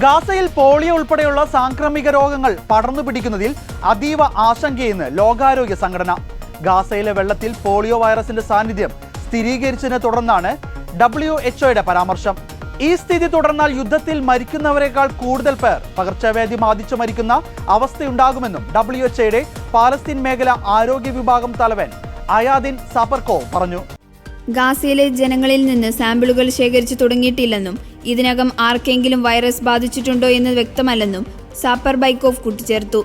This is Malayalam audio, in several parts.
ഗാസയിൽ പോളിയോ ഉൾപ്പെടെയുള്ള സാംക്രമിക രോഗങ്ങൾ പടർന്നു പിടിക്കുന്നതിൽ അതീവ ആശങ്കയെന്ന് ലോകാരോഗ്യ സംഘടന. ഗാസയിലെ വെള്ളത്തിൽ പോളിയോ വൈറസിന്റെ സാന്നിധ്യം സ്ഥിരീകരിച്ചതിനെ തുടർന്നാണ് WHO പരാമർശം. ഈ സ്ഥിതി തുടർന്നാൽ യുദ്ധത്തിൽ മരിക്കുന്നവരെക്കാൾ കൂടുതൽ പേർ പകർച്ചവ്യാധി ബാധിച്ചു മരിക്കുന്ന അവസ്ഥയുണ്ടാകുമെന്നും WHO പാലസ്തീൻ മേഖല ആരോഗ്യ വിഭാഗം തലവൻ അയാദിൻ സാപ്പർകോവ് പറഞ്ഞു. ഗാസയിലെ ജനങ്ങളിൽ നിന്ന് സാമ്പിളുകൾ ശേഖരിച്ചു തുടങ്ങിയിട്ടില്ലെന്നും ഇതിനകം ആർക്കെങ്കിലും വൈറസ് ബാധിച്ചിട്ടുണ്ടോ എന്ന് വ്യക്തമല്ലെന്നും സാപ്പർബൈക്കോവ് കൂട്ടിച്ചേർത്തു.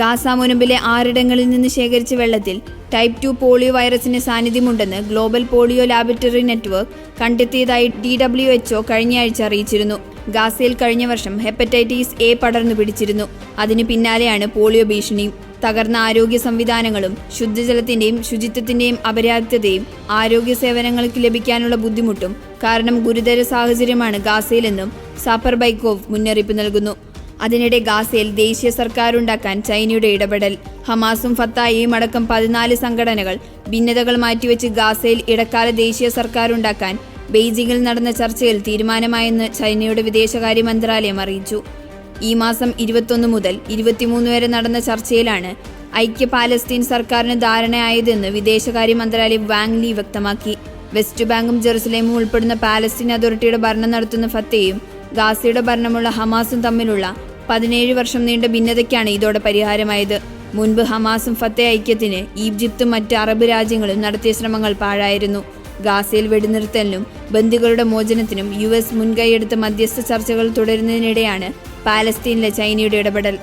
ഗാസ മുനമ്പിലെ 6 ഇടങ്ങളിൽ നിന്ന് ശേഖരിച്ച വെള്ളത്തിൽ ടൈപ്പ് 2 പോളിയോ വൈറസിന്റെ സാന്നിധ്യമുണ്ടെന്ന് ഗ്ലോബൽ പോളിയോ ലാബറട്ടറി നെറ്റ്വർക്ക് കണ്ടെത്തിയതായി WHO കഴിഞ്ഞയാഴ്ച അറിയിച്ചിരുന്നു. ഗാസയിൽ കഴിഞ്ഞ വർഷം ഹെപ്പറ്റൈറ്റിസ് എ പടർന്നു പിടിച്ചിരുന്നു. അതിന് പിന്നാലെയാണ് പോളിയോ ഭീഷണിയും. തകർന്ന ആരോഗ്യ സംവിധാനങ്ങളും ശുദ്ധജലത്തിന്റെയും ശുചിത്വത്തിന്റെയും അപര്യാപ്തതയും ആരോഗ്യ സേവനങ്ങൾക്ക് ലഭിക്കാനുള്ള ബുദ്ധിമുട്ടും കാരണം ഗുരുതര സാഹചര്യമാണ് ഗാസയിലെന്നും സാപ്പർബൈക്കോവ് മുന്നറിയിപ്പ് നൽകുന്നു. അതിനിടെ ഗാസയിൽ ദേശീയ സർക്കാരുണ്ടാക്കാൻ ചൈനയുടെ ഇടപെടൽ. ഹമാസും ഫത്തായയും അടക്കം 14 സംഘടനകൾ ഭിന്നതകൾ മാറ്റിവെച്ച് ഗാസയിൽ ഇടക്കാല ദേശീയ സർക്കാരുണ്ടാക്കാൻ ബെയ്ജിംഗിൽ നടന്ന ചർച്ചയിൽ തീരുമാനമായെന്ന് ചൈനയുടെ വിദേശകാര്യ മന്ത്രാലയം അറിയിച്ചു. ഈ മാസം 21 മുതൽ 23 വരെ നടന്ന ചർച്ചയിലാണ് ഐക്യ പാലസ്തീൻ സർക്കാരിന് ധാരണയായതെന്ന് വിദേശകാര്യ മന്ത്രാലയം വാങ് ലി വ്യക്തമാക്കി. വെസ്റ്റ് ബാങ്കും ജെറുസലേമും ഉൾപ്പെടുന്ന പാലസ്തീൻ അതോറിറ്റിയുടെ ഭരണം നടത്തുന്ന ഫത്തയും ഗാസയുടെ ഭരണമുള്ള ഹമാസും തമ്മിലുള്ള 17 വർഷം നീണ്ട ഭിന്നതയ്ക്കാണ് ഇതോടെ പരിഹാരമായത്. മുൻപ് ഹമാസും ഫത്ത ഐക്യത്തിന് ഈജിപ്തും മറ്റ് അറബ് രാജ്യങ്ങളും നടത്തിയ ശ്രമങ്ങൾ പാഴായിരുന്നു. ഗാസയിൽ വെടിനിർത്തലിനും ബന്ദികളുടെ മോചനത്തിനും US മുൻകൈയെടുത്ത മധ്യസ്ഥ ചർച്ചകൾ തുടരുന്നതിനിടെയാണ് പാലസ്തീനിലെ ചൈനയുടെ ഇടപെടൽ.